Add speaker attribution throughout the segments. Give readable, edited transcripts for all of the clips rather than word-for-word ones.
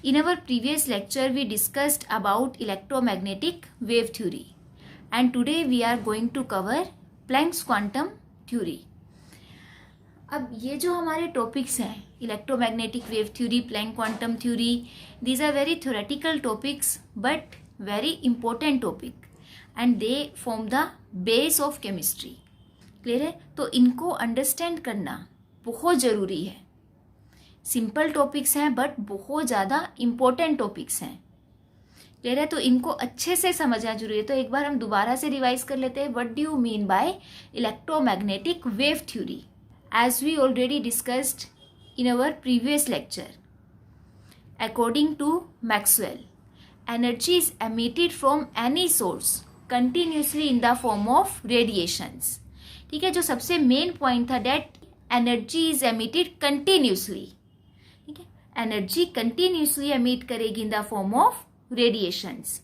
Speaker 1: In our previous lecture, we discussed about electromagnetic wave theory, and today we are going to cover Planck's quantum theory. अब ये जो हमारे topics हैं, electromagnetic wave theory, Planck quantum theory, these are very theoretical topics but very important topic and they form the base of chemistry. Clear है? तो इनको understand करना बहुत ज़रूरी है. सिंपल टॉपिक्स हैं बट बहुत ज़्यादा इम्पोर्टेंट टॉपिक्स हैं. क्लियर है? तो इनको अच्छे से समझना जरूरी है. तो एक बार हम दोबारा से रिवाइज कर लेते हैं. What do you mean by electromagnetic wave theory? As we already discussed in our previous lecture, according to Maxwell, energy is emitted from any source continuously in the form of radiations. ठीक है, जो सबसे main point था that energy is emitted continuously. ठीक है, energy continuously emit करेगी in the form of radiations.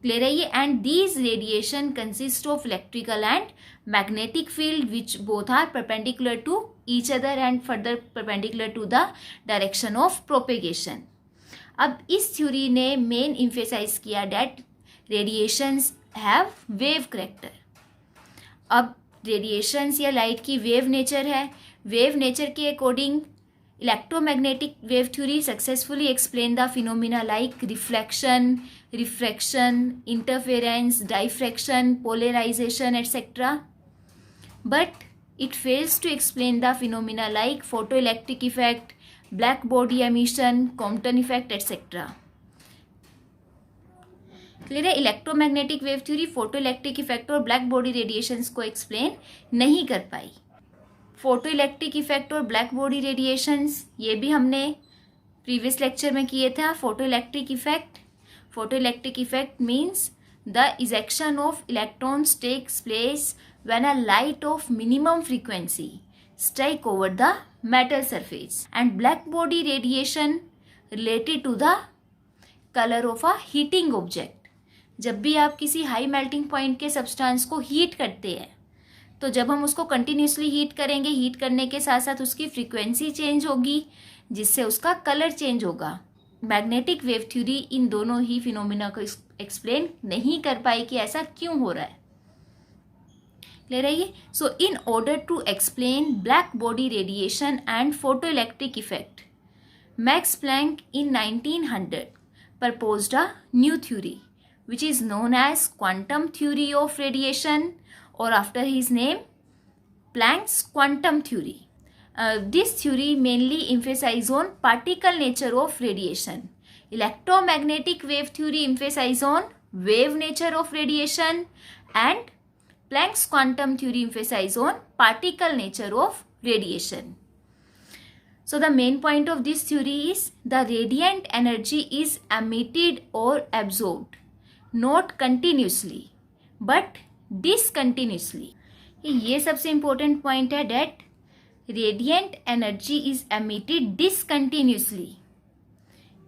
Speaker 1: Clear है ये? And these radiation consist of electrical and magnetic field which both are perpendicular to each other and further perpendicular to the direction of propagation. अब इस theory ने main emphasise किया that radiations have wave character. अब radiations या light की wave nature है. Wave nature के according electromagnetic wave theory successfully explain the phenomena like reflection, refraction, interference, diffraction, polarisation etcetera. But it fails to explain the phenomena like photoelectric effect, black body emission, Compton effect etc. Clear है? Electromagnetic wave theory photoelectric effect और black body radiations को explain नहीं कर पाई. Photoelectric effect और black body radiations ये भी हमने प्रीवियस लेक्चर में किए थे. Photoelectric effect means the ejection of electrons takes place when a light of minimum frequency strike over the metal surface, and black body radiation related to the color of a heating object. जब भी आप किसी high melting point के substance को heat करते हैं, तो जब हम उसको कंटिन्यूसली हीट करेंगे, हीट करने के साथ साथ उसकी फ्रीक्वेंसी चेंज होगी जिससे उसका कलर चेंज होगा. मैग्नेटिक वेव थ्योरी इन दोनों ही फिनोमिना को एक्सप्लेन नहीं कर पाई कि ऐसा क्यों हो रहा है. क्लियर है ये? So in order to explain black body radiation and photoelectric effect, Max Planck in 1900 proposed a new theory which is known as quantum theory of radiation, or after his name Planck's quantum theory. This theory mainly emphasizes on particle nature of radiation. Electromagnetic wave theory emphasizes on wave nature of radiation, and Planck's quantum theory emphasizes on particle nature of radiation. So the main point of this theory is the radiant energy is emitted or absorbed not continuously but discontinuously. ये सबसे important point है that radiant energy is emitted discontinuously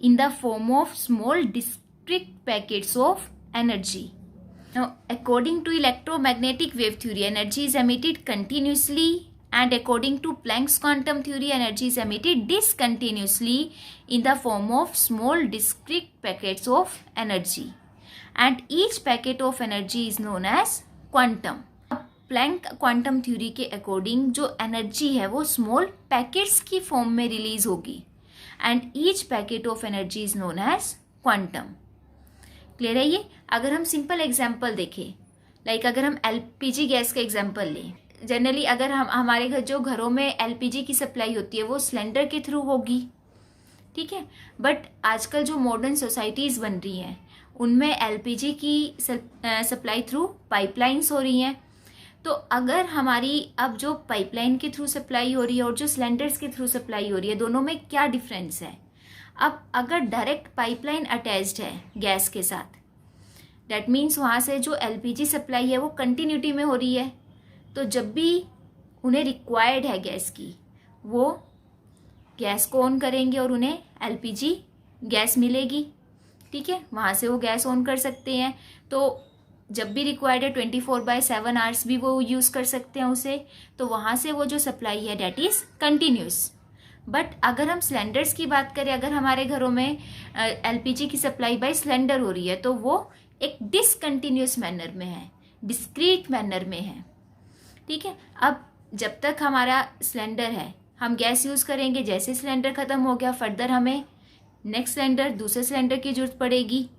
Speaker 1: in the form of small discrete packets of energy. Now, according to electromagnetic wave theory, energy is emitted continuously, and according to Planck's quantum theory, energy is emitted discontinuously in the form of small discrete packets of energy, and each packet of energy is known as quantum. Planck quantum theory के according जो energy है वो small packets की form में release होगी, and each packet of energy is known as quantum. Clear है ये? अगर हम सिंपल एग्जांपल देखें, लाइक अगर हम एलपीजी गैस का एग्जांपल लें, जनरली अगर हम हमारे घर जो घरों में एलपीजी की सप्लाई होती है वो सिलेंडर के थ्रू होगी. ठीक है, बट आजकल जो मॉडर्न सोसाइटीज़ बन रही हैं उनमें एलपीजी की सप्लाई थ्रू पाइपलाइंस हो रही हैं. तो अगर हमारी अब जो पाइपलाइन के थ्रू सप्लाई हो रही है और जो सिलेंडर्स के थ्रू सप्लाई हो रही है, दोनों में क्या डिफरेंस है? अब अगर डायरेक्ट पाइपलाइन अटैच्ड है गैस के साथ, डैट मीन्स वहाँ से जो एलपीजी सप्लाई है वो कंटिन्यूटी में हो रही है. तो जब भी उन्हें रिक्वायर्ड है गैस की, वो गैस को ऑन करेंगे और उन्हें एलपीजी गैस मिलेगी. ठीक है, वहाँ से वो गैस ऑन कर सकते हैं. तो जब भी रिक्वायर्ड है 24/7 आवर्स भी वो यूज़ कर सकते हैं उसे. तो वहाँ से वो जो सप्लाई है डैट इज़ कंटिन्यूस. बट अगर हम सिलेंडर्स की बात करें, अगर हमारे घरों में एलपीजी की सप्लाई बाय सिलेंडर हो रही है तो वो एक डिसकंटिन्यूस मैनर में है, डिस्क्रीट मैनर में है, ठीक है। अब जब तक हमारा सिलेंडर है हम गैस यूज़ करेंगे, जैसे सिलेंडर ख़त्म हो गया फर्दर हमें नेक्स्ट सिलेंडर, दूसरे सिलेंडर की जरूरत पड़ेगी।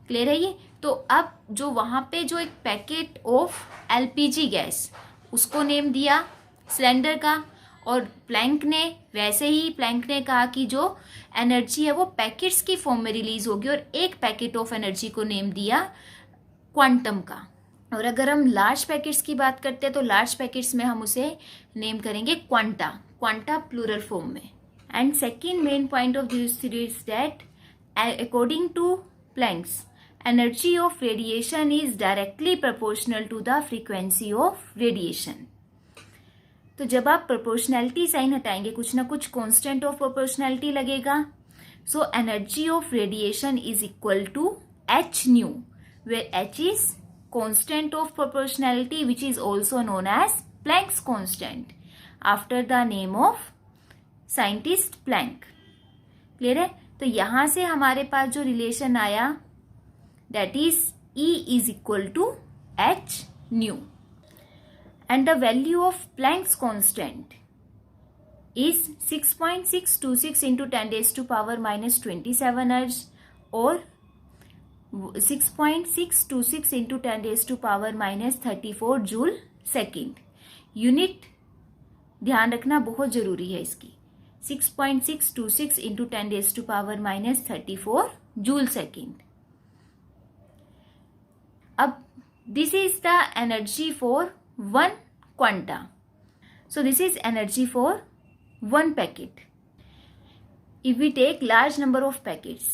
Speaker 1: क्लियर है ये? तो अब जो वहाँ पे जो एक पैकेट ऑफ एलपीजी गैस, उसको नेम दिया सिलेंडर का, और प्लैंक ने वैसे ही प्लैंक ने कहा कि जो एनर्जी है वो पैकेट्स की फॉर्म में रिलीज होगी, और एक पैकेट ऑफ एनर्जी को नेम दिया क्वांटम का। और अगर हम लार्ज पैकेट्स की बात करते हैं तो लार्ज पैकेट्स में हम उसे नेम करेंगे क्वांटा, क्वांटा प्लूरल फॉर्म में। And second main point of this theory is that according to Planck's energy of radiation is directly proportional to the frequency of radiation। तो जब आप प्रोपोर्शनैलिटी साइन हटाएंगे कुछ ना कुछ कांस्टेंट ऑफ प्रोपोर्शनैलिटी लगेगा। So energy of radiation is equal to h nu, where h is constant of proportionality which is also known as Planck's constant after the name of scientist Planck. Clear है? तो यहां से हमारे पास जो relation आया that is E is equal to h nu, and the value of Planck's constant is 6.626 into 10 raised to power minus 27 ergs or 6.626 into 10 raised to power minus 34 joule second. Unit ध्यान रखना बहुत जरूरी है इसकी, 6.626 into 10 raised to power minus 34 joule second. अब this is the energy for one quanta. So this is energy for one packet. If we take large number of packets,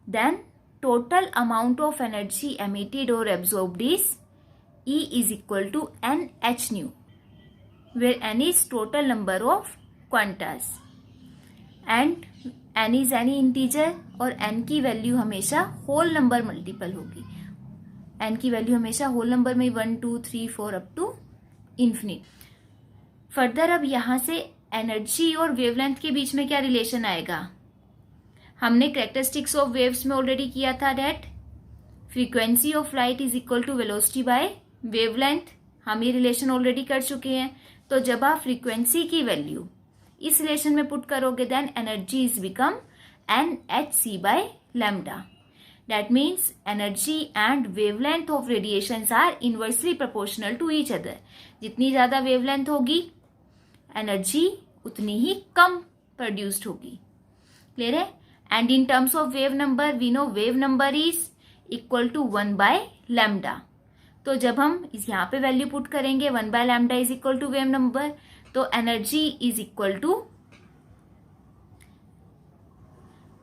Speaker 1: then total amount of energy emitted or absorbed is E is equal to NH nu, where N is total number of quantas and N is any integer, और N की value हमेशा whole number multiple होगी। N की value हमेशा whole number में 1 2 3 4 up to infinite. Further अब यहां से एनर्जी और वेवलेंथ के बीच में क्या रिलेशन आएगा? हमने कैरेक्टरिस्टिक्स ऑफ वेव्स में ऑलरेडी किया था, that frequency of light is equal to velocity by wavelength. हम ये रिलेशन ऑलरेडी कर चुके हैं। तो जब आप फ्रीक्वेंसी की वैल्यू इस रिलेशन में पुट करोगे then energy is become NhC by lambda. That means energy and wavelength of radiations are inversely proportional to each other। जितनी ज्यादा wavelength होगी energy उतनी ही कम produced होगी। Clear है? And in terms of wave number, we know wave number is equal to 1 by lambda। तो जब हम इस यहाँ पे वैल्यू पुट करेंगे 1 by lambda is equal to wave number, तो energy is equal to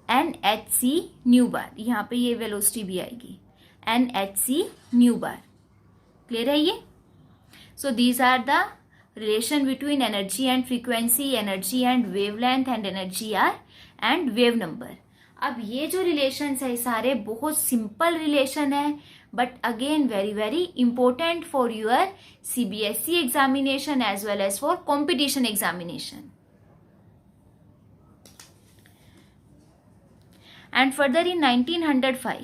Speaker 1: NhC nu bar. यहाँ पे ये वेलोसिटी भी आएगी NhC न्यू बार। क्लियर है ये? So these are the relation between energy and frequency, energy and wavelength, and energy are and wave number. अब ये जो रिलेशन है सारे बहुत सिंपल रिलेशन है, but again very very important for your CBSE examination as well as for competition examination. And further in 1905,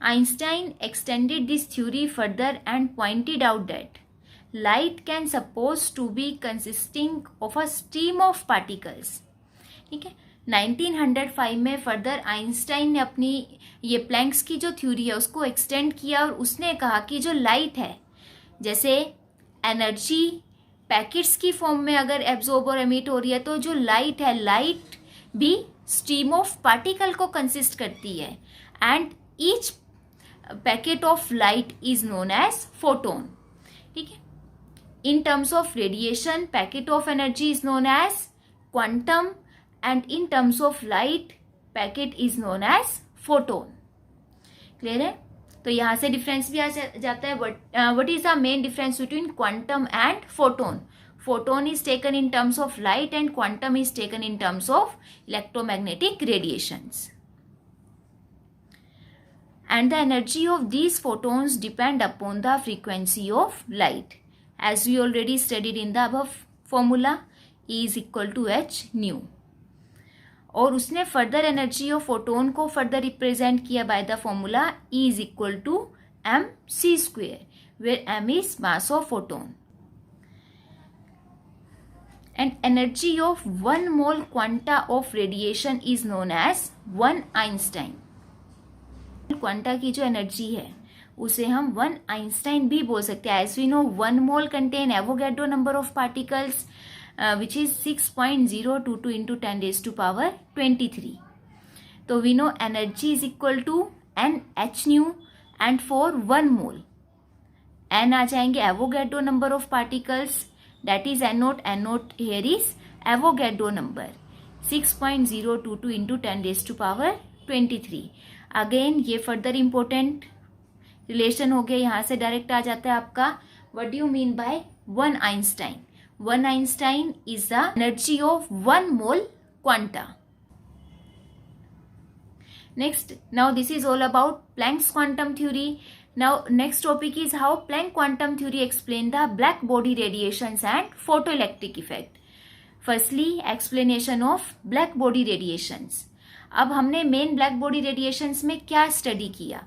Speaker 1: Einstein extended this theory further and pointed out that light can supposed to be consisting of a stream of particles। ठीक है, 1905 में further Einstein ने अपनी ये planks की जो theory है उसको एक्सटेंड किया, और उसने कहा कि जो लाइट है, जैसे एनर्जी पैकेट्स की फॉर्म में अगर एब्जॉर्ब और एमिट हो रही है, तो जो लाइट है, लाइट भी स्ट्रीम ऑफ पार्टिकल को कंसिस्ट करती है, and each packet of light is known as photon. ठीक है, in terms of radiation packet of energy is known as quantum, and in terms of light packet is known as photon. Clear है? तो यहां से difference भी आ जाता है। What is the main difference between quantum and photon? Photon is taken in terms of light and quantum is taken in terms of electromagnetic radiations. And the energy of these photons depend upon the frequency of light. As we already studied in the above formula, is equal to h nu. और उसने further energy of photon को further represent किया by the formula E is equal to m c square, where m is mass of photon. And energy of 1 mole quanta of radiation is known as 1 Einstein। Quanta की जो energy है उसे हम 1 Einstein भी बोल सकते हैं। As we know 1 mole contain Avogadro number of particles which is 6.022 into 10⁻23। तो we know energy is equal to N H nu and for 1 mole N आ जाएंगे Avogadro number of particles, that is n naught here is Avogadro number 6.022 into 10⁻23। Again ये further important relation हो गया, यहाँ से direct आ जाता है आपका what do you mean by 1 Einstein. 1 Einstein is the energy of 1 mole quanta. Next, now this is all about Planck's quantum theory. Now next topic is how Planck quantum theory explain the black body radiations and photoelectric effect. Firstly, explanation of black body radiations. अब हमने main black body radiations में क्या study किया?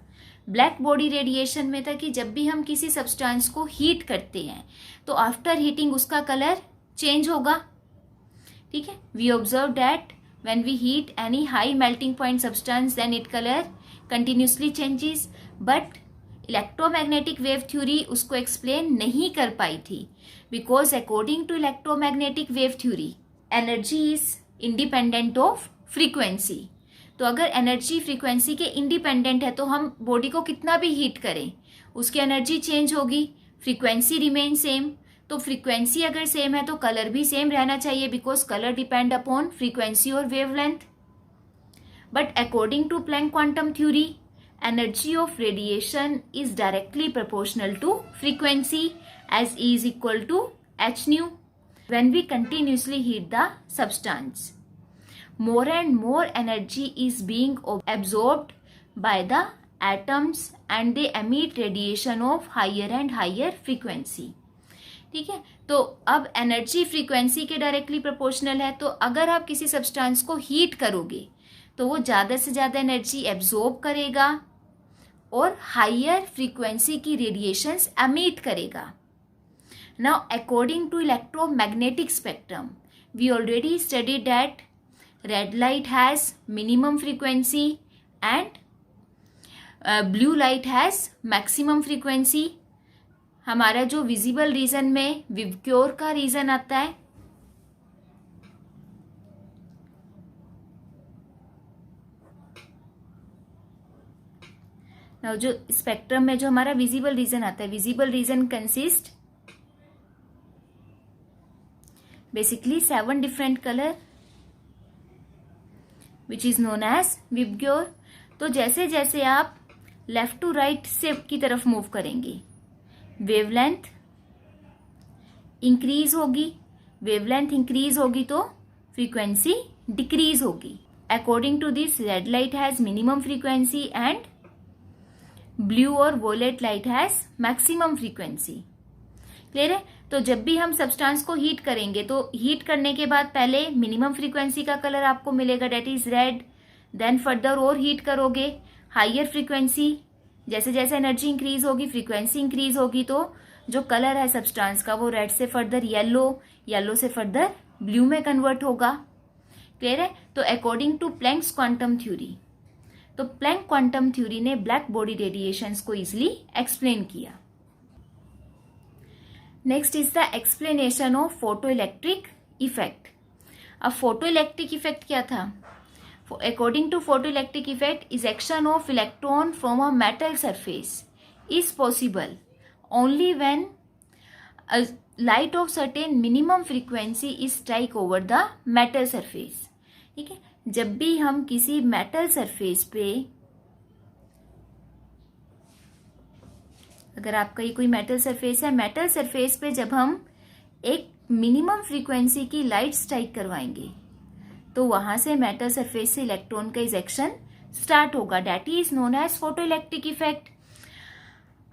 Speaker 1: Black body radiation में था कि जब भी हम किसी सब्सटेंस को हीट करते हैं तो आफ्टर हीटिंग उसका कलर चेंज होगा। ठीक है, we observe that when we heat any high melting point substance then it colour continuously changes, but electromagnetic wave theory उसको एक्सप्लेन नहीं कर पाई थी, because according to electromagnetic wave theory energy is independent of frequency. तो अगर energy frequency के independent है तो हम बॉडी को कितना भी हीट करें उसकी एनर्जी चेंज होगी, फ्रीक्वेंसी रिमेन सेम। तो फ्रीक्वेंसी अगर सेम है तो कलर भी सेम रहना चाहिए, because colour depend upon frequency और wavelength. But according to Planck quantum theory energy of radiation is directly proportional to frequency as E is equal to h nu when we continuously heat the substance. More and more energy is being absorbed by the atoms and they emit radiation of higher and higher frequency. ठीक है, तो अब energy frequency के directly proportional है, तो अगर आप किसी सब्सटेंस को हीट करोगे तो वो ज़्यादा से ज़्यादा एनर्जी एब्जॉर्ब करेगा और हायर फ्रीक्वेंसी की रेडिएशंस एमिट करेगा। Now according to electromagnetic spectrum we already studied that red light has minimum frequency and blue light has maximum frequency. हमारा जो विजिबल रीजन में विबग्योर का रीजन आता है, जो स्पेक्ट्रम में जो हमारा विजिबल रीजन आता है, visible region consist basically 7 different colour which is known as VIBGYOR. तो जैसे जैसे आप लेफ्ट टू राइट से की तरफ मूव करेंगे वेवलेंथ इंक्रीज होगी, वेवलेंथ इंक्रीज होगी तो फ्रीक्वेंसी डिक्रीज होगी। According to this red light has minimum frequency and blue और violet light has maximum frequency. Clear है? तो जब भी हम सब्सटेंस को हीट करेंगे तो हीट करने के बाद पहले मिनिमम फ्रीक्वेंसी का कलर आपको मिलेगा, that is red. Then further और हीट करोगे हाइयर फ्रीक्वेंसी, जैसे जैसे एनर्जी इंक्रीज होगी फ्रीक्वेंसी इंक्रीज होगी, तो जो कलर है सब्सटेंस का वो रेड से फर्दर येलो, येलो से फर्दर ब्लू में कन्वर्ट होगा। क्लियर है? तो according to Planck's quantum theory, तो प्लैंक क्वांटम थ्योरी ने ब्लैक बॉडी रेडिएशंस को इजिली एक्सप्लेन किया। Next is the explanation of photo electric effect. अब फोटो इलेक्ट्रिक इफेक्ट क्या था? According to photo electric effect, ejection of electron from a metal surface is possible only when light of certain minimum frequency is strike over the metal surface. ठीक है, जब भी हम किसी metal surface पे, अगर आपका ये कोई मेटल सरफेस है, मेटल सरफेस पे जब हम एक मिनिमम फ्रीक्वेंसी की लाइट स्ट्राइक करवाएंगे तो वहां से मेटल सरफेस से इलेक्ट्रॉन का इजेक्शन स्टार्ट होगा, that is known as photo electric effect.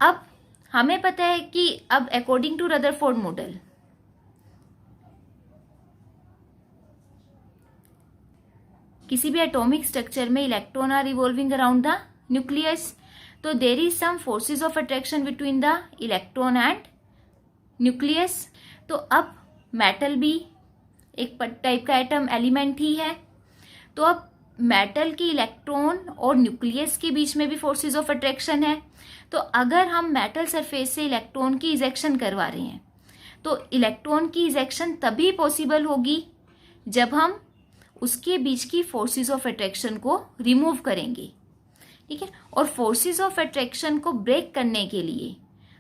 Speaker 1: अब हमें पता है कि अब अकॉर्डिंग टू रदरफोर्ड मॉडल किसी भी एटॉमिक स्ट्रक्चर में electron are revolving around the nucleus, तो there is some forces of attraction between the electron and nucleus. तो अब मेटल भी एक टाइप का एटम एलिमेंट ही है, तो अब मेटल की इलेक्ट्रॉन और न्यूक्लियस के बीच में भी फोर्सेस ऑफ अट्रैक्शन है। तो अगर हम मेटल सरफेस से इलेक्ट्रॉन की इजेक्शन करवा रहे हैं तो इलेक्ट्रॉन की इजेक्शन तभी पॉसिबल होगी जब हम उसके बीच की फोर्सेस ऑफ अट्रैक्शन को रिमूव करेंगे, ठीक है। और फोर्सेस ऑफ अट्रैक्शन को ब्रेक करने के लिए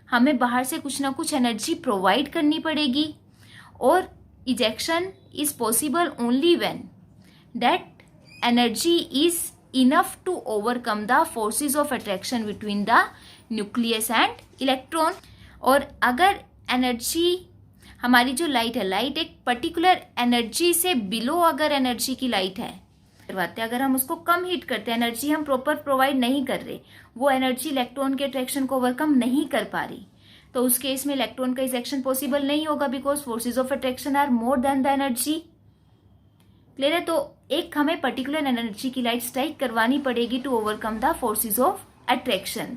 Speaker 1: हमें बाहर से कुछ ना कुछ एनर्जी प्रोवाइड करनी पड़ेगी, और ejection is possible only when that energy is enough to overcome the forces of attraction between the nucleus and electron। और अगर एनर्जी हमारी जो लाइट है, लाइट एक पर्टिकुलर एनर्जी से बिलो अगर एनर्जी की लाइट है करवाते हैं, अगर हम उसको कम हीट करते हैं, एनर्जी हम प्रॉपर प्रोवाइड नहीं कर रहे, वो एनर्जी इलेक्ट्रॉन के अट्रैक्शन को ओवरकम नहीं कर पा रही, तो उस केस में इलेक्ट्रॉन का इजेक्शन पॉसिबल नहीं होगा, because forces of attraction are more than the energy. Clear है? तो एक हमें पर्टिकुलर एनर्जी की लाइट स्ट्राइक करवानी पड़ेगी to overcome the forces of attraction.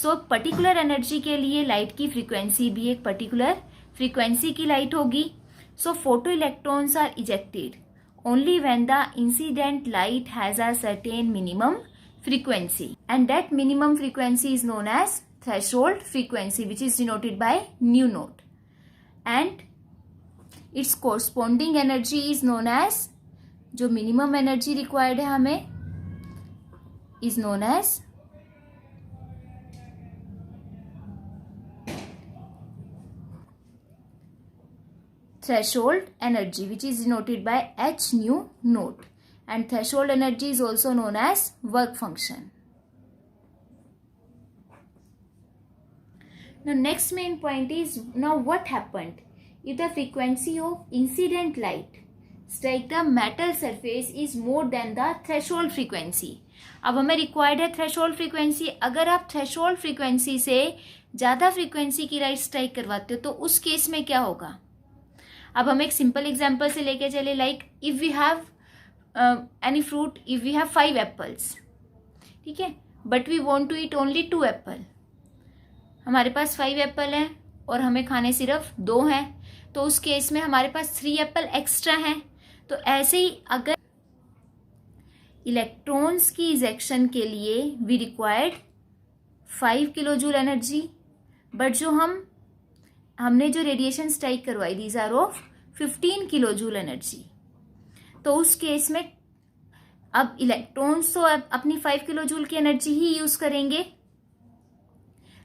Speaker 1: So particular energy के लिए लाइट की फ्रीक्वेंसी भी एक पर्टिकुलर फ्रीक्वेंसी की लाइट होगी। So photo electrons are ejected only when the incident light has a certain minimum frequency, and that minimum frequency is known as threshold frequency, which is denoted by nu naught, and its corresponding energy is known as, जो minimum energy required है हमें, is known as threshold energy, which is denoted by h nu naught, and threshold energy is also known as work function. Now next main point is, now what happened if the frequency of incident light strike the metal surface is more than the threshold frequency। अब हमें required है threshold frequency। अगर आप threshold frequency से ज़्यादा frequency की light strike करवाते हो तो उस केस में क्या होगा? अब हम एक सिंपल एग्जाम्पल से लेके चले, like if we have any fruit, if we have 5 apples, ठीक है, but we want to eat only 2 apple. हमारे पास 5 एप्पल हैं और हमें खाने सिर्फ 2 हैं, तो उस केस में हमारे पास 3 एप्पल एक्स्ट्रा हैं। तो ऐसे ही अगर इलेक्ट्रॉन्स की इजेक्शन के लिए we required 5 kilo joule energy, but जो हमने जो रेडिएशन स्ट्राइक करवाई these are of 15 kilo joule energy, तो उस केस में अब इलेक्ट्रॉन्स तो अपनी 5 किलो जूल की एनर्जी ही यूज करेंगे,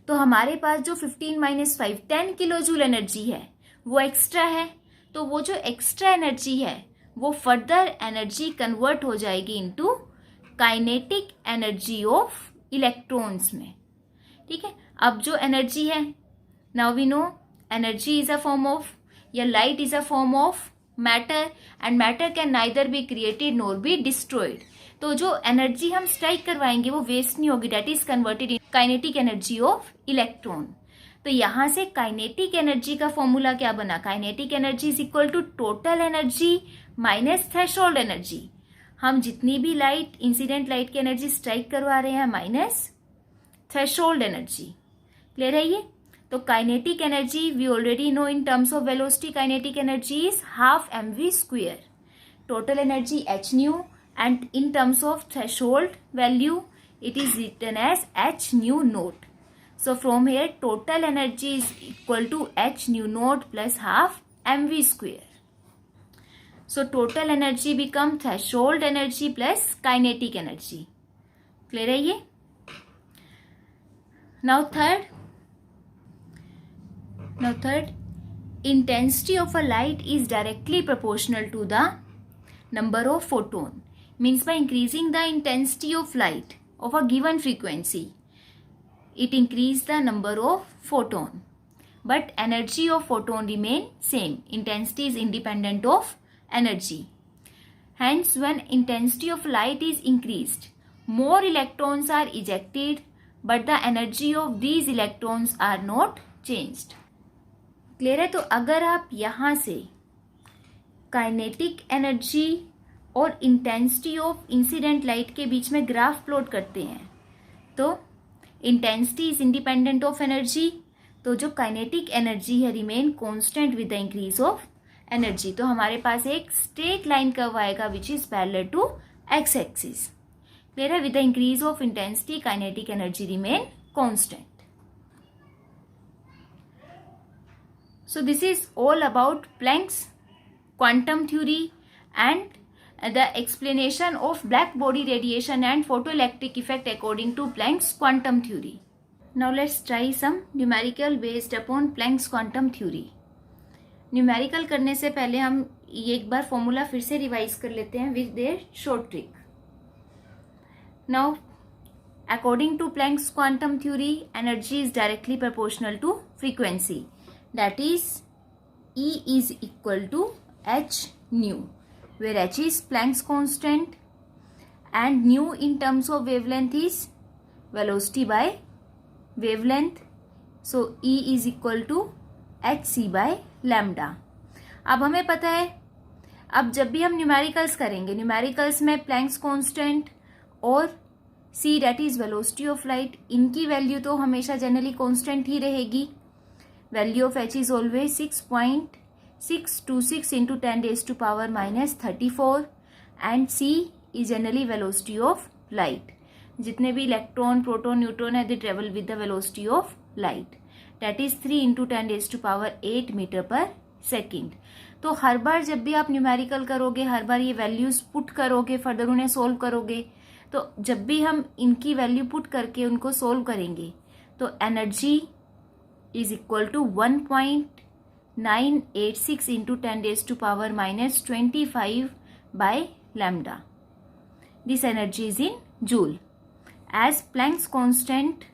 Speaker 1: तो हमारे पास जो 15 माइनस 5 10 किलो जूल एनर्जी है वो एक्स्ट्रा है। तो वो जो एक्स्ट्रा एनर्जी है वो फर्दर एनर्जी कन्वर्ट हो जाएगी into kinetic energy of electrons में, ठीक है। अब जो एनर्जी है, now we know energy is a form of, या light is a form of matter, and matter can neither be created nor be destroyed। तो जो एनर्जी हम स्ट्राइक करवाएंगे वो वेस्ट नहीं होगी, that is converted in kinetic energy of electron. तो यहाँ से काइनेटिक एनर्जी का फॉर्मूला क्या बना? Kinetic energy is equal to total energy minus threshold energy. हम जितनी भी लाइट, इंसिडेंट लाइट की एनर्जी स्ट्राइक करवा रहे हैं माइनस थ्रेशोल्ड एनर्जी। क्लियर है ये? तो kinetic energy we already know in terms of velocity, kinetic energy is half mv square, total energy h nu, and in terms of threshold value it is written as h nu naught। So from here total energy is equal to h nu naught plus half mv square। So total energy become threshold energy plus kinetic energy। Clear है ये? Now third, intensity of a light is directly proportional to the number of photon, means by increasing the intensity of light of a given frequency it increase the number of photon, but energy of photon remain same, intensity is independent of energy। Hence when intensity of light is increased, more electrons are ejected, but the energy of these electrons are not changed। Clear है? तो अगर आप यहाँ से kinetic energy और intensity of incident light के बीच में ग्राफ प्लॉट करते हैं, तो intensity is independent of energy, तो जो काइनेटिक एनर्जी है remain constant with the increase of energy. तो हमारे पास एक स्ट्रेट लाइन कर्व आएगा which is parallel to X axis. Clear है? With the increase of intensity kinetic energy remain constant. So this is all about Planck's quantum theory and the explanation of black body radiation and photoelectric effect according to Planck's quantum theory. Now let's try some numerical based upon Planck's quantum theory. Numerical करने से पहले हम ये एक बार formula फिर से revise कर लेते हैं with their short trick. Now according to Planck's quantum theory, energy is directly proportional to frequency. That is, E is equal to h nu, where h is Planck's constant and nu in terms of wavelength is velocity by wavelength. So E is equal to hc by lambda. अब हमें पता है, अब जब भी हम numericals करेंगे, numericals में प्लैंक्स कांस्टेंट और c that is velocity of light, इनकी वैल्यू तो हमेशा जनरली कांस्टेंट ही रहेगी. Value of h is always 6.626 into 10⁻⁻34 and c is generally velocity of light. जितने भी इलेक्ट्रॉन, प्रोटॉन, न्यूट्रॉन है, they travel with the velocity of light, that is 3 into 10⁸ metre per second. तो हर बार जब भी आप न्यूमेरिकल करोगे, हर बार ये वैल्यूज पुट करोगे, फर्दर उन्हें सोल्व करोगे, तो जब भी हम इनकी वैल्यू पुट करके उनको सोल्व करेंगे तो energy is equal to 1.986 into 10⁻⁻25 by lambda. This energy is in joule. As Planck's constant,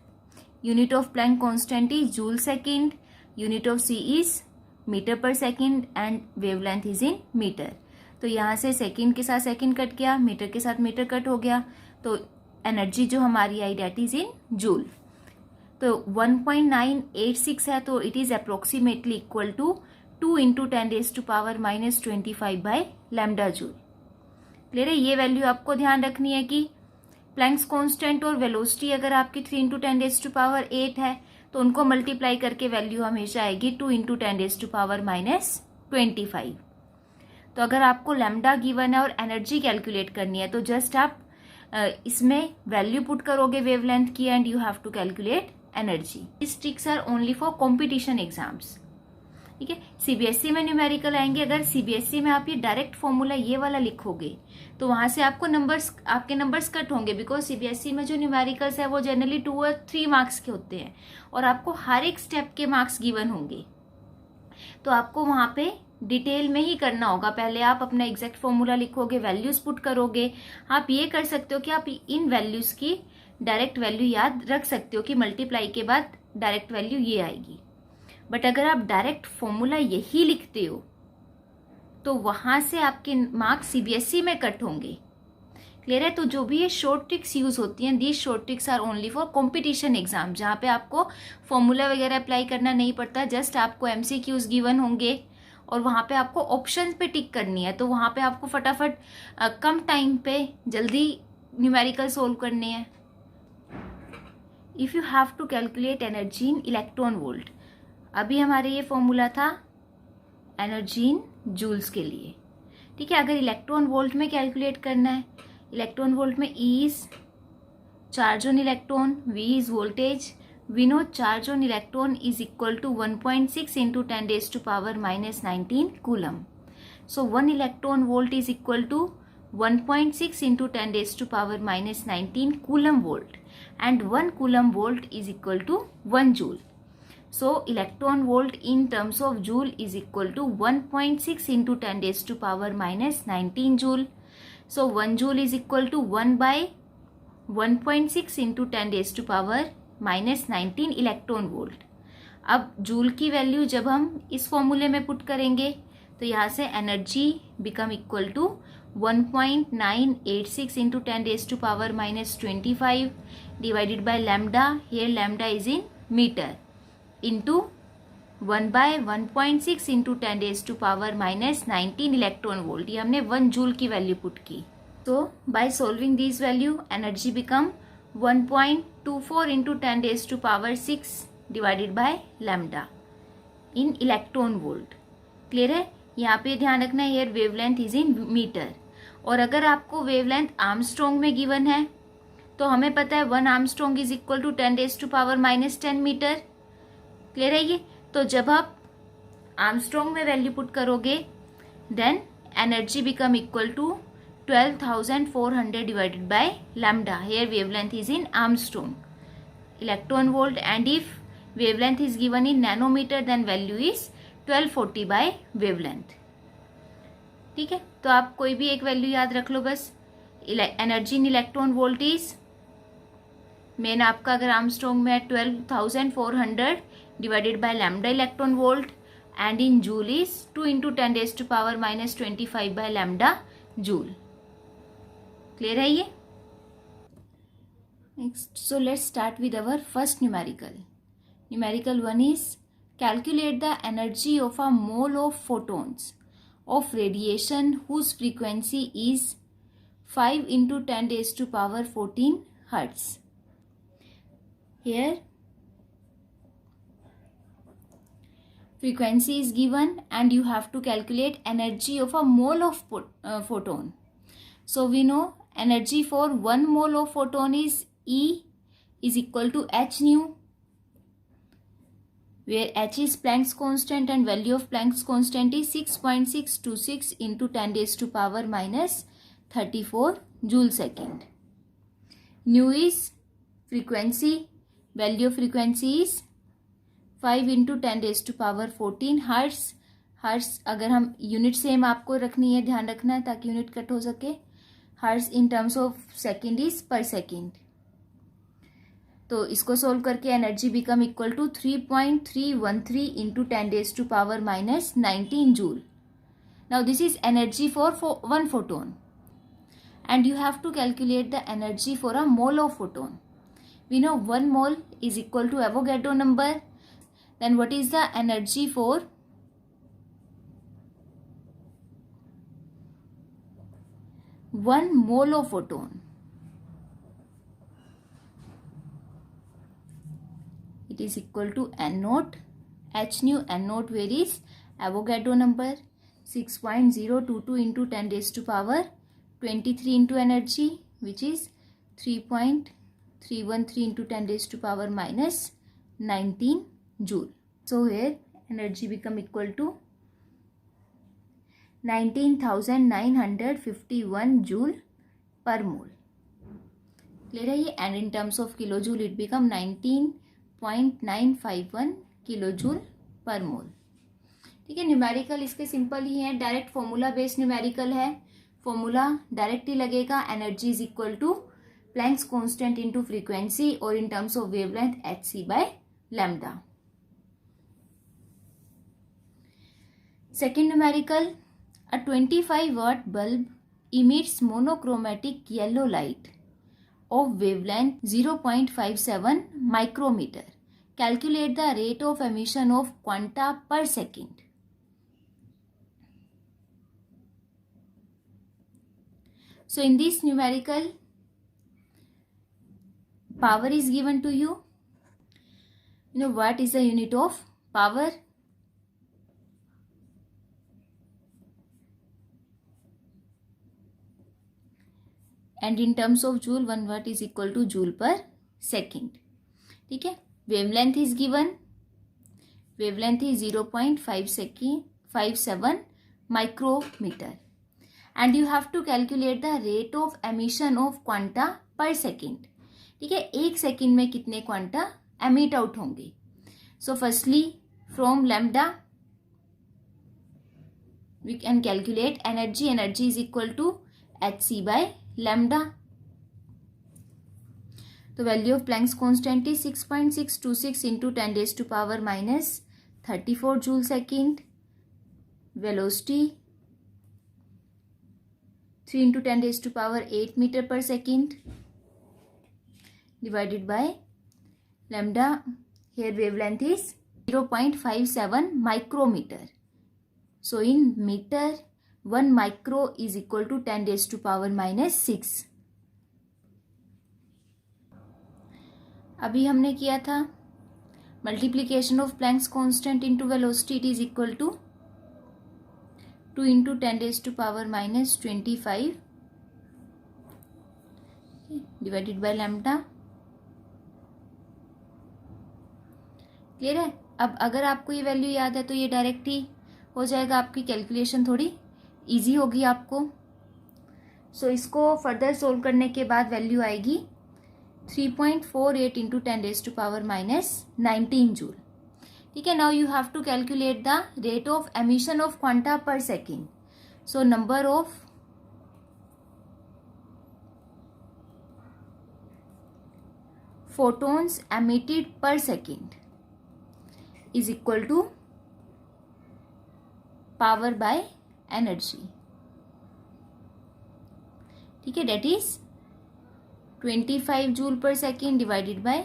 Speaker 1: unit of Planck constant is joule second, unit of c is meter per second and wavelength is in meter. तो यहाँ से second के साथ second cut गया, metre के साथ metre cut हो गया, तो एनर्जी जो हमारी आई डेट इज इन जूल. तो 1.986 है, तो it is approximately equal to 2 into 10⁻⁻25 by lambda joule. Clear है? ये वैल्यू आपको ध्यान रखनी है कि प्लैंक्स कांस्टेंट और वेलोसिटी अगर आपकी 3 इंटू 10⁸ है तो उनको मल्टीप्लाई करके वैल्यू हमेशा आएगी 2 इंटू 10⁻⁻25. तो अगर आपको लैम्डा गिवन है और एनर्जी कैलकुलेट करनी है तो जस्ट आप इसमें वैल्यू पुट करोगे वेवलेंथ की and you have to calculate energy. This tricks are only for competition exams. ठीक है? सीबीएसई में न्यूमेरिकल आएंगे. अगर सीबीएसई में आप ये डायरेक्ट फॉर्मूला ये वाला लिखोगे तो वहां से आपको आपके नंबर्स कट होंगे, बिकॉज सीबीएसई में जो न्यूमेरिकल्स है वो जनरली 2 और 3 मार्क्स के होते हैं और आपको हर एक स्टेप के मार्क्स गिवन होंगे. तो आपको वहां पे डिटेल में ही करना होगा. पहले आप अपना एग्जैक्ट फॉर्मूला लिखोगे, वैल्यूज पुट करोगे. आप ये कर सकते हो कि आप इन वैल्यूज की डायरेक्ट वैल्यू याद रख सकते हो कि मल्टीप्लाई के बाद डायरेक्ट वैल्यू ये आएगी. बट अगर आप डायरेक्ट फॉर्मूला यही लिखते हो तो वहां से आपके मार्क्स सीबीएसई में कट होंगे. क्लियर है? तो जो भी ये शॉर्ट ट्रिक्स यूज होती हैं, these short tricks are only for competition exam, जहाँ पे आपको फॉर्मूला वगैरह अप्लाई करना नहीं पड़ता. जस्ट आपको एमसीक्यूज गिवन होंगे और वहां पे आपको ऑप्शन पे टिक करनी है. तो वहां पे आपको फटाफट कम टाइम पे जल्दी न्यूमेरिकल सोल्व करने हैं. If you have to calculate energy in electron volt, अभी हमारे ये फॉर्मूला था एनर्जी इन जूल्स के लिए. ठीक है? अगर इलेक्ट्रॉन वोल्ट में कैलकुलेट करना है, इलेक्ट्रॉन वोल्ट में E is charge on electron, V is voltage. We know charge on electron is equal to 1.6 into 10⁻⁻19 coulomb. So 1 electron volt is equal to 1.6 into 10⁻⁻19 coulomb volt, and 1 coulomb volt is equal to 1 joule. So electron volt in terms of joule is equal to 1.6 into 10⁻⁻19 joule. So 1 joule is equal to 1 by 1.6 into 10⁻⁻19 electron volt. अब joule की value जब हम इस फॉर्मूले में put करेंगे तो यहाँ से energy become equal to 1.986 into 10⁻⁻25 divided by lambda. Here lambda is in metre into 1/1.6 into 10⁻⁻19 electron volt. ये हमने 1 जूल की वैल्यू पुट की. So by solving these value, energy become 1.24 into 10⁻6 divided by lambda in electron volt. Clear है. यहाँ पे ध्यान रखना है here wavelength is in metre. और अगर आपको वेवलेंथ आर्मस्ट्रॉन्ग में गिवन है तो हमें पता है 1 Armstrong is equal to 10⁻⁻10 metre. Clear है ये. तो जब आप आर्मस्ट्रॉन्ग में वैल्यू पुट करोगे then energy become equal to 12,400 divided by lambda. Here wavelength is in Armstrong electron volt, and if wavelength is given in nanometer then value is 1240 by wavelength. ठीक है. तो आप कोई भी एक वैल्यू याद रख लो बस. Energy in electron volt is main आपका अगर आर्मस्ट्रॉन्ग में 12,400 divided by lambda electron volt, and in joule is 2 into 10⁻⁻25 by lambda joule. Clear है ये. Next, so let's start with our first numerical. Numerical 1 is calculate the energy of a mole of photons of radiation whose frequency is 5 into 10⁻14 hertz. Here frequency is given and you have to calculate energy of a mole of photon. So we know energy for 1 mole of photon is E is equal to h nu, where h is Planck's constant and value of Planck's constant is 6.626 into 10⁻34 joule second. Nu is frequency, value of frequency is 5 into 10⁻14 hertz. Hertz अगर हम unit same आपको रखनी है, ध्यान रखना है ताकि unit cut हो सके. Hertz in terms of second is per second. तो इसको सोल्व करके energy become equal to 3.313 into 10⁻⁻19 joule. Now this is energy for 1 photon and you have to calculate the energy for a mole of photon. We know 1 mole is equal to Avogadro number. Then what is the energy for 1 mole of photon? It is equal to n naught h nu. N naught where is Avogadro number 6.022 into 10⁻23 into energy, which is 3.313 into 10⁻⁻19 joule. So here energy become equal to 19,951 joule per mole. Clear है ये. And in terms of kilojoule it become 19.951 kilojoule per mole. ठीक है. Numerical इसके simple ही है, direct formula based numerical है. Formula direct ही लगेगा. Energy is equal to Planck's constant into frequency और in terms of wavelength hc by lambda. Second numerical, a 25 watt bulb emits monochromatic yellow light of wavelength 0.57 micrometer. Calculate the rate of emission of quanta per second. So in this numerical, power is given to you. You know what is the unit of power? And in terms of joule, 1 watt is equal to joule per second. ठीक है. Wavelength is given. Wavelength is 0.57 micrometer. And you have to calculate the rate of emission of quanta per second. ठीक है. 1 second में कितने quanta emit out होंगे. So firstly from lambda we can calculate energy. Energy is equal to hc by lambda. तो value of Planck's constant is 6.626 into 10⁻34 joule second. Velocity 3 into 10⁸ metre per second divided by lambda. Here wavelength is 0.57 micrometer. So in meter 1 micro is equal to 10 raised to power minus 6. अभी हमने किया था multiplication of Planck's constant into velocity, it is equal to 2 into 10 raised to power minus 25 divided by lambda. Clear है? अब अगर आपको ये value याद है तो ये डायरेक्ट ही हो जाएगा, आपकी कैलकुलेशन थोड़ी इजी होगी आपको. सो इसको फर्दर सोल्व करने के बाद वैल्यू आएगी 3.48 into 10 raised to power minus 19 joule. ठीक है. Now you have to calculate the rate of emission of quanta per second. So number of photons emitted per second is equal to power by energy. ठीक है. that is 25 joule per second divided by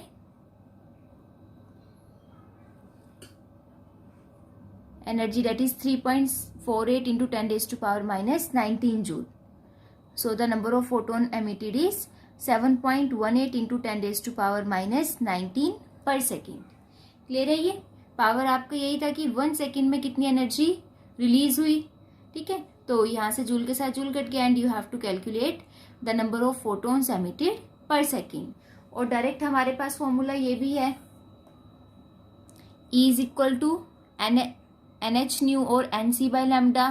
Speaker 1: energy, that is 3.48 into 10 raised to power minus 19 joule. So the number of photon emitted is 7.18 into 10 raised to power minus 19 per second. Clear है? ये power आपका यही था कि 1 second में कितनी energy release हुई. ठीक है. तो यहाँ से जूल के साथ जूल कट गया and you have to calculate the number of photons emitted per second. और डायरेक्ट हमारे पास फॉर्मूला ये भी है, E is equal to NH nu or NC by lambda.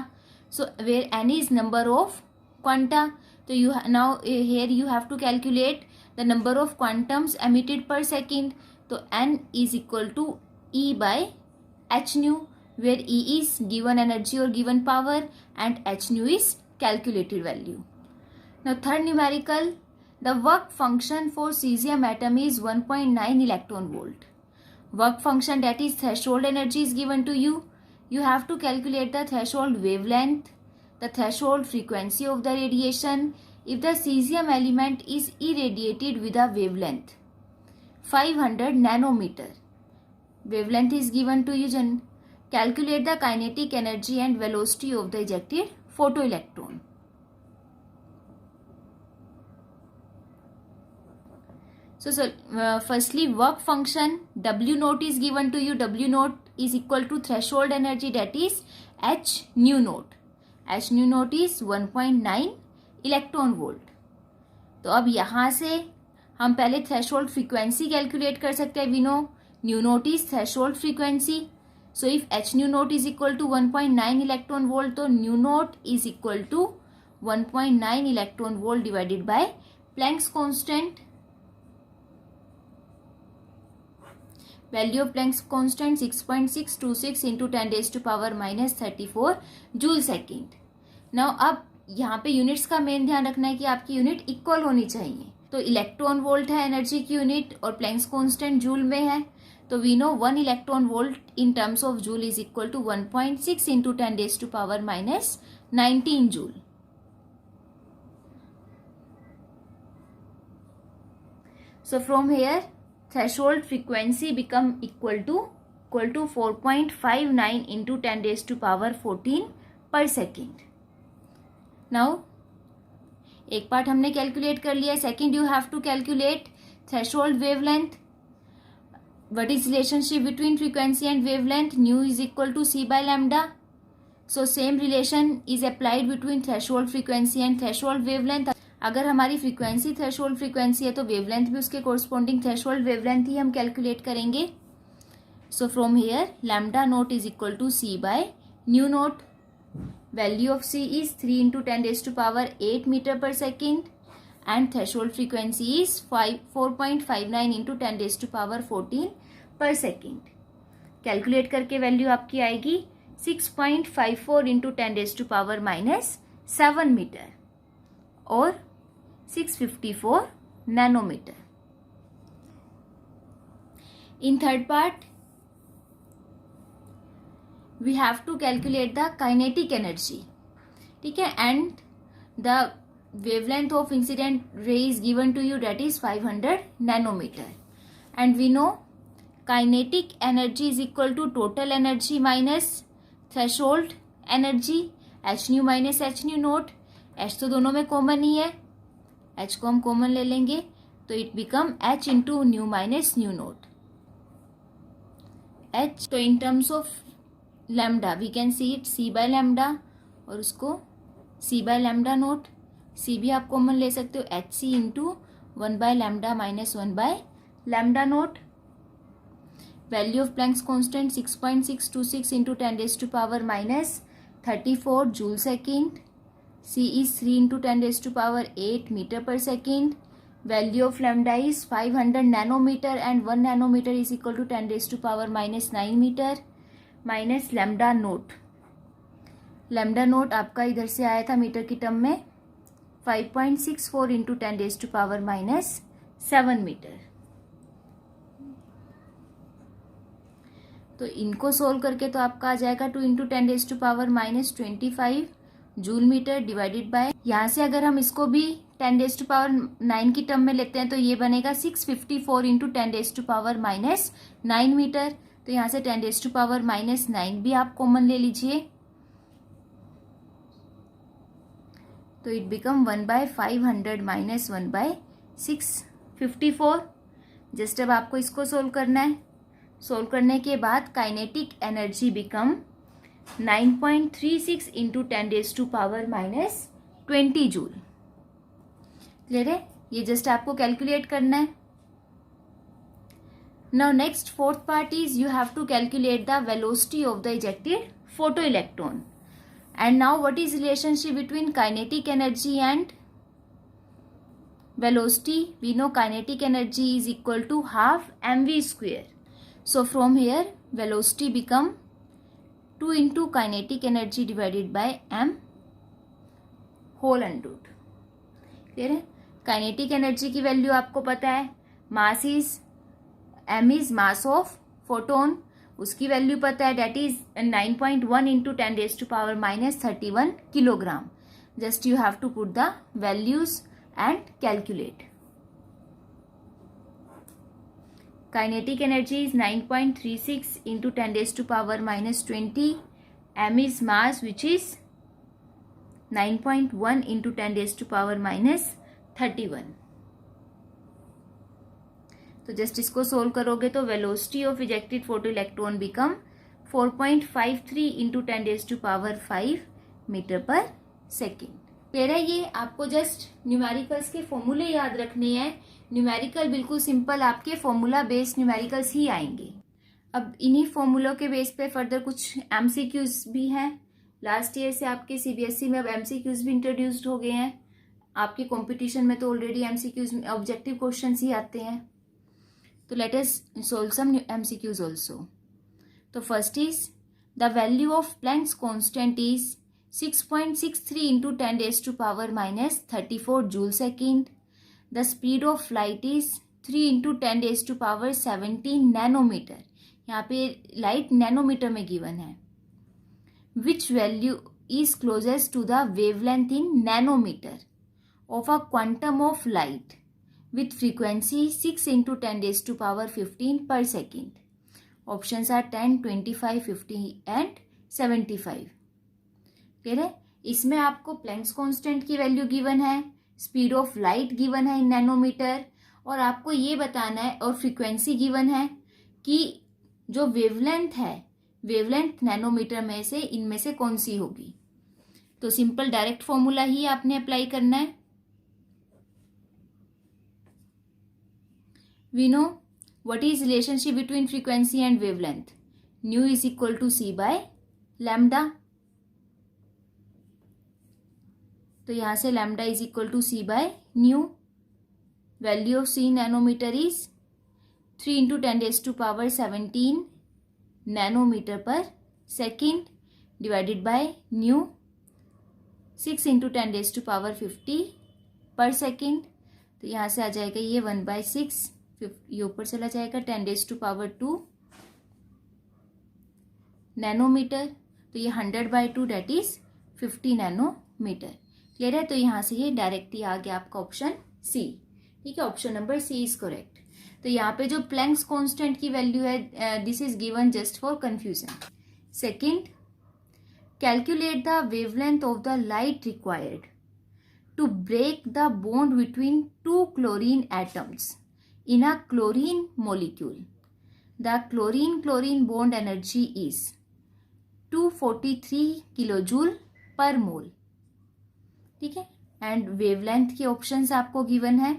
Speaker 1: So where N is number of quanta, so you now here you have to calculate the number of quantums emitted per second. So N is equal to E by H nu, where E is given energy or given power and H nu is calculated value. Now third numerical, the work function for cesium atom is 1.9 electron volt. Work function, that is threshold energy, is given to you. You have to calculate the threshold wavelength, the threshold frequency of the radiation if the cesium element is irradiated with a wavelength 500 nanometer. Wavelength is given to you. Calculate the kinetic energy and velocity of the ejected photoelectron. So firstly, work function W naught is given to you. W naught is equal to threshold energy, that is H nu naught. H nu naught is 1.9 electron volt. तो अब यहाँ से हम पहले threshold frequency calculate कर सकते हैं. We know nu naught is threshold frequency. So if H nu naught is equal to 1.9 electron volt, तो nu naught is equal to 1.9 electron volt divided by Planck's constant. Value of Planck's constant 6.626 into 10 raised to power minus 34 joule second. Now अब यहाँ पे units का main ध्यान रखना है कि आपकी यूनिट इक्वल होनी चाहिए. तो इलेक्ट्रॉन वोल्ट है एनर्जी की यूनिट और प्लैंक्स कांस्टेंट जूल में है. तो we know 1 electron volt in terms of joule is equal to 1.6 into 10 raised to power minus 19 joule. So from here threshold frequency become equal to 4.59 into 10 raised to power 14 per second. Now एक part हमने calculate कर लिया. Second, you have to calculate threshold wavelength. What is relationship between frequency and wavelength? Nu is equal to C by lambda. So same relation is applied between threshold frequency and threshold wavelength. अगर हमारी frequency threshold frequency है तो wavelength भी उसके corresponding threshold wavelength ही हम calculate करेंगे. So from here lambda naught is equal to C by nu naught. Value of C is 3 into 10 raised to power 8 meter per second and threshold frequency is 4.59 into 10 raised to power 14 per second. Calculate करके value आपकी आएगी 6.54 into 10 raised to power minus 7 metre और 654 nanometre. In third part, we have to calculate the kinetic energy. ठीक है. and the wavelength of incident ray is given to you, that is 500 nanometer. and we know kinetic energy is equal to total energy minus threshold energy, h nu minus h nu naught. H तो दोनों में common ही है, H को हम common ले लेंगे तो it become H into nu minus nu naught H. तो in terms of lambda we can see it C by lambda और उसको C by lambda naught. C भी आप कॉमन ले सकते हो, H C into 1 by lambda minus 1 by lambda naught. Value of Planck's constant 6.626 into 10⁻⁻34 joule second. C is 3 into 10⁸8 meter per second. Value of lambda is 500 nanometer and 1 nanometer is equal to 10⁻⁹ meter minus lambda note. Lambda note आपका इधर से आया था metre की term में 5.64 into 10⁻⁷ metre. तो इनको solve करके तो आपका आ जाएगा 2 into 10⁻⁻25 joule metre divided by, यहाँ से अगर हम इसको भी 10⁻⁹ की टर्म में लेते हैं तो ये बनेगा 654 इंटू 10⁻⁹ मीटर। तो यहाँ से 10⁻⁹ भी आप कॉमन ले लीजिए तो इट बिकम 1/500 माइनस 1/654। जस्ट अब आपको इसको सोल्व करना है। सोल्व करने के बाद kinetic energy become 9.36 into 10⁻⁻20 joule. Clear है? ये जस्ट आपको कैलकुलेट करना है। Now next fourth part is you have to calculate the velocity of the ejected photo electron. And now what is relationship between kinetic energy and velocity? We know kinetic energy is equal to half mv square. So from here velocity become 2 into kinetic energy divided by m whole root. Clear है? Kinetic energy की value आपको पता है, mass is m is mass of photon, उसकी value पता है, that is 9.1 into 10⁻⁻31 kilogram. Just you have to put the values and calculate. Kinetic energy is 9.36 into 10⁻⁻20. M is mass which is 9.1 into 10⁻⁻31. तो just इसको solve करोगे तो velocity of ejected photo electron become 4.53 into 10⁵ metre per second. Clear है? ये आपको just numericals के फॉर्मूले याद रखने हैं। न्यूमेरिकल बिल्कुल सिंपल, आपके फॉर्मूला बेस्ड न्यूमेरिकल्स ही आएंगे। अब इन्हीं फॉर्मूलों के बेस पे फर्दर कुछ एमसीक्यूज भी हैं। लास्ट ईयर से आपके सीबीएसई में अब एमसीक्यूज भी इंट्रोड्यूस्ड हो गए हैं। आपके कंपटीशन में तो ऑलरेडी एमसीक्यूज ऑब्जेक्टिव क्वेश्चंस ही आते हैं। तो let us solve some MCQs also. तो first is the value of Planck's constant is 6.63 into 10⁻⁻34 joule second. The speed of light is 3 into 10⁻17 nanometer. यहाँ पे लाइट नैनोमीटर में गिवन है। Which value is closest to the wavelength in nanometer of a quantum of light with frequency 6 into 10⁻15 per second. Options are 10, 25, 50 and 75. Clear है? इसमें आपको planks constant की value given है, speed of light given है इन nanometre, और आपको ये बताना है और फ्रीक्वेंसी गिवन है कि जो वेवलेंथ है, वेवलेंथ नैनोमीटर में से इनमें से कौन सी होगी। तो सिंपल डायरेक्ट फॉर्मूला ही आपने अप्लाई करना है। We know what is relationship between frequency and wavelength. Nu is equal to C by lambda. तो यहां से lambda is equal to C by nu. Value of C nanometre is 3 into 10⁻17 nanometre per second divided by nu 6 into 10⁻50 per second. तो यहाँ से आ जाएगा ये 1/6, ये ऊपर चला जाएगा 10⁻2 नैनोमीटर। तो ये 100/2 डेट इज 50 नैनोमीटर। क्लियर है? तो यहाँ से ये डायरेक्टली आ गया आपका ऑप्शन सी। ठीक है, option number C is correct. तो यहाँ पे जो प्लैंक्स कांस्टेंट की वैल्यू है, this is given just for confusion. Second, calculate the wavelength of the light required to break the bond between two chlorine atoms in a chlorine molecule. The chlorine bond energy is 243 kilojoule per mole. ठीक है. And wavelength के options आपको given है.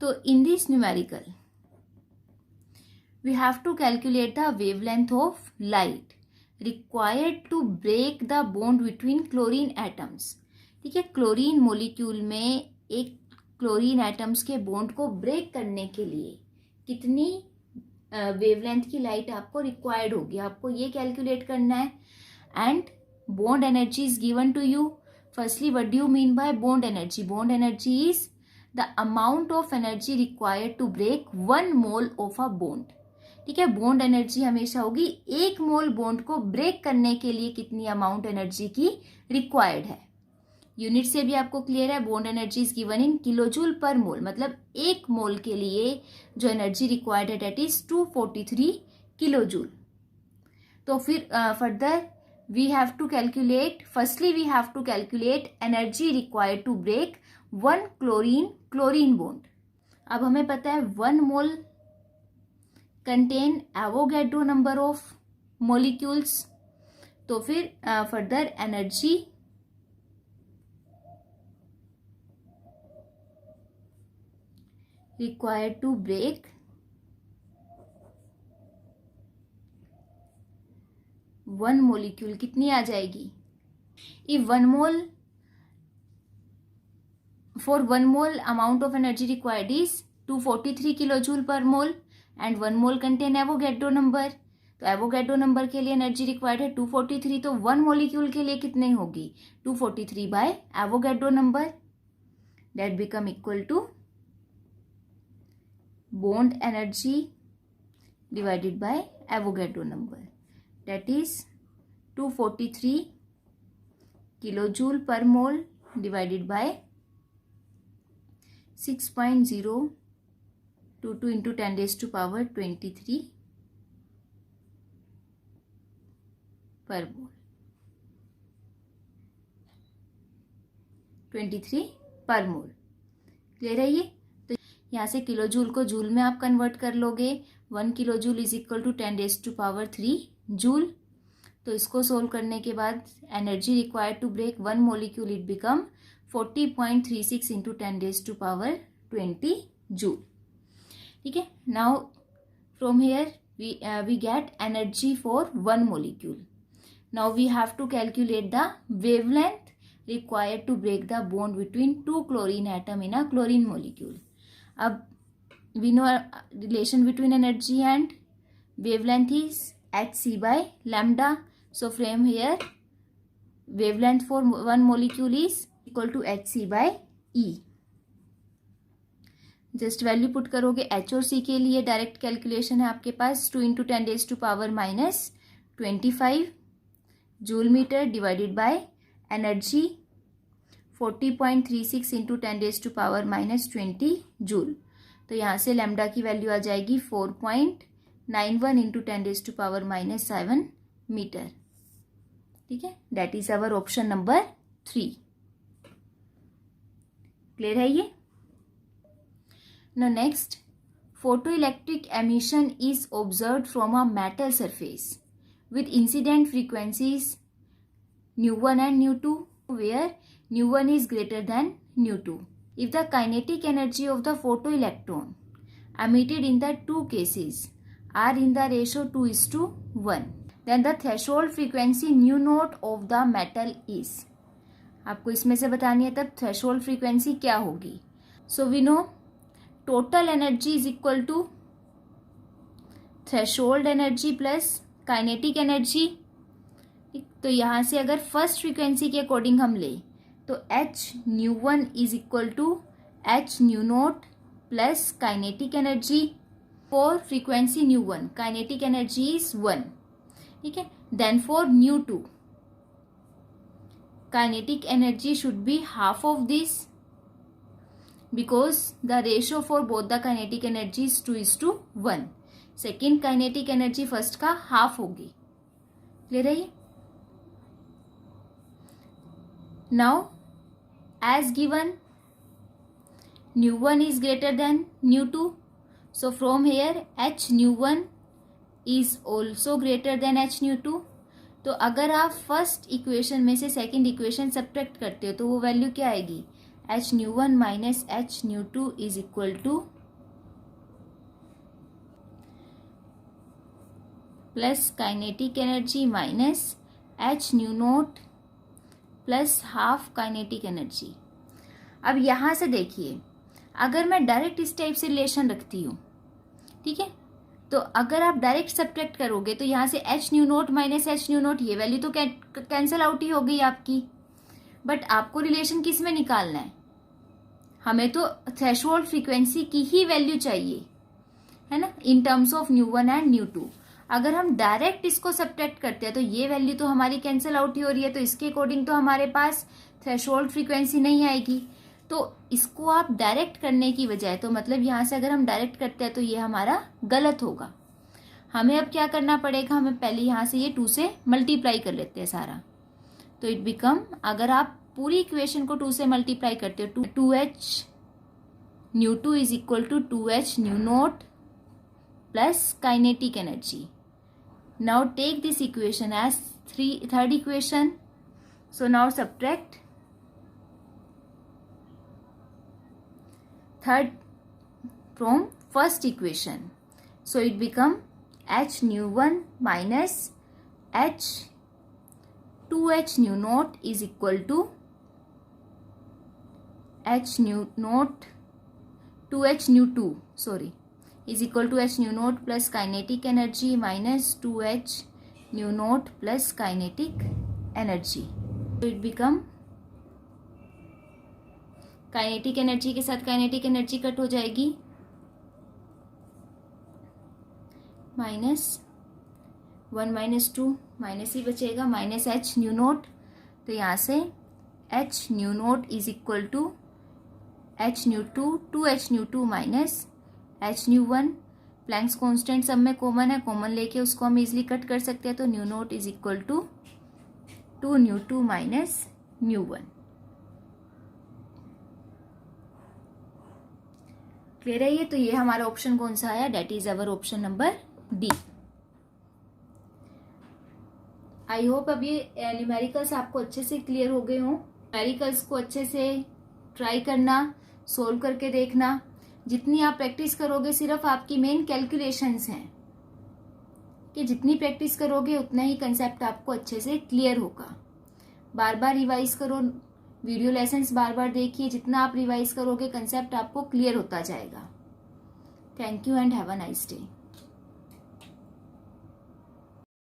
Speaker 1: तो in this numerical we have to calculate the wavelength of light required to break the bond between chlorine atoms. ठीक है. Chlorine molecule में एक क्लोरीन एटम्स के बॉन्ड को ब्रेक करने के लिए कितनी वेवलेंथ की लाइट आपको रिक्वायर्ड होगी, आपको ये कैलकुलेट करना है. And bond energy is given to you. Firstly what do you mean by bond energy? Bond energy is the amount of energy required to break 1 mole of a bond. ठीक है. Bond energy हमेशा होगी 1 मोल bond को break करने के लिए कितनी amount energy की रिक्वायर्ड है. यूनिट से भी आपको क्लियर है. Bond energy is given in kilojoule per mole, मतलब 1 मोल के लिए जो एनर्जी रिक्वायर्ड है डेट इज 243 किलोजूल. तो फिर further we have to calculate, firstly we have to calculate energy required to break 1 chlorine bond. अब हमें पता है 1 mole contain Avogadro number of molecules. तो फिर further energy required to break 1 molecule कितनी आ जाएगी? If 1 mole, for 1 mole amount of energy required is 243 kilojoule per mole and 1 mole contain Avogadro number. तो Avogadro number के लिए energy required है 243. तो 1 molecule के लिए कितनी होगी? 243 by Avogadro number. That become equal to bond energy divided by Avogadro number, that is 243 kilojoule per mole divided by 6.022 into 10 raised to power 23 per mole. 23 per mole. Clear है ये? यहाँ से किलो जूल को joule में आप convert कर लोगे. 1 kilo joule is equal to 10 raise to power 3 joule. तो इसको सोल्व करने के बाद energy required to break 1 molecule it become 40.36 into 10 raise to power 20 joule. ठीक है. Now from here we get energy for 1 molecule. Now we have to calculate the wavelength required to break the bond between 2 chlorine atom in a chlorine molecule. अब we know relation between energy and wavelength is hc by lambda. So from here wavelength for 1 molecule is equal to hc by E. Just value put करोगे h और c के लिए. Direct calculation है आपके पास. 2 into 10 raise to power -25 joule metre divided by energy 40.36 into 10 raise to power -20 joule. तो यहाँ से लैम्डा की वैल्यू आ जाएगी 4.91 into 10 raise to power -7 metre. ठीक है. That is our option number 3. Clear है ये? Now next, photoelectric emission is observed from a metal surface with incident frequencies nu1 and nu2 where nu1 is greater than nu2. If the kinetic energy of the photoelectron emitted in the two cases are in the ratio 2:1, then the threshold frequency nu naught of the metal is. आपको इसमें से बतानी है तब threshold frequency क्या होगी. So we know total energy is equal to threshold energy plus kinetic energy. तो यहाँ से अगर फर्स्ट फ्रीक्वेंसी के अकॉर्डिंग हम ले तो h nu1 is equal to h nu naught plus kinetic energy for frequency nu1. Kinetic energy is 1. ठीक है. Then for nu2 kinetic energy should be half of this because the ratio for both the kinetic energy is 2:1. Second kinetic energy first का half होगी. Clear है ये? Now as given nu1 is greater than nu2, so from here h nu1 is also greater than h nu2. तो अगर आप first equation में से second equation subtract करते हो तो वो वैल्यू क्या आएगी? h nu1 minus h nu2 is equal two plus kinetic energy minus h nu naught plus half kinetic energy. अब यहाँ से देखिए, अगर मैं डायरेक्ट इस टाइप से रिलेशन रखती हूँ, ठीक है, तो अगर आप डायरेक्ट सब्ट्रैक्ट करोगे तो यहाँ से h nu note minus h nu note, ये वैल्यू तो कैंसिल आउट ही हो गई आपकी. बट आपको रिलेशन किस में निकालना है? हमें तो थ्रेशोल्ड फ्रीक्वेंसी की ही वैल्यू चाहिए, है ना, इन terms of nu1 and nu2. अगर हम डायरेक्ट इसको सब्ट्रैक्ट करते हैं तो ये वैल्यू तो हमारी कैंसिल आउट ही हो रही है, तो इसके अकॉर्डिंग तो हमारे पास थ्रेशोल्ड फ्रीक्वेंसी नहीं आएगी. तो इसको आप डायरेक्ट करने की बजाय, तो मतलब यहाँ से अगर हम डायरेक्ट करते हैं तो ये हमारा गलत होगा. हमें अब क्या करना पड़ेगा? हमें पहले यहाँ से ये 2 से मल्टीप्लाई कर लेते हैं सारा. तो इट बिकम, अगर आप पूरी इक्वेशन को 2 से मल्टीप्लाई करते हो, 2h nu2 is equal to 2h nu naught plus kinetic energy. Now take this equation as third equation. So now subtract third from first equation. So it become h nu1 minus h 2h nu naught is equal to h nu naught 2h nu2 is equal to h nu naught plus kinetic energy minus 2h nu naught plus kinetic energy. So it become, kinetic energy के साथ kinetic energy cut हो जाएगी, -1 minus 2 minus ही बचेगा, minus h nu note. तो यहाँ से h nu naught is equal to h nu 2h nu 2 minus h nu 1. Planck's constant सब में कॉमन है, कॉमन लेके उसको हम इजिली कट कर सकते हैं. तो nu naught is equal to 2 nu 2 minus nu 1. Clear है ये? तो ये हमारा ऑप्शन कौन सा आया? That is our option number D. I hope अब ये न्यूमेरिकल्स आपको अच्छे से क्लियर हो गए हों. न्यूमेरिकल्स को अच्छे से ट्राई करना, सोल्व करके देखना. जितनी आप प्रैक्टिस करोगे, सिर्फ आपकी मेन कैलकुलेशंस हैं कि जितनी प्रैक्टिस करोगे उतना ही कंसेप्ट आपको अच्छे से क्लियर होगा. बार बार रिवाइज करो, वीडियो लेसन्स बार बार देखिए. जितना आप रिवाइज करोगे कंसेप्ट आपको क्लियर होता जाएगा. Thank you and have a nice day.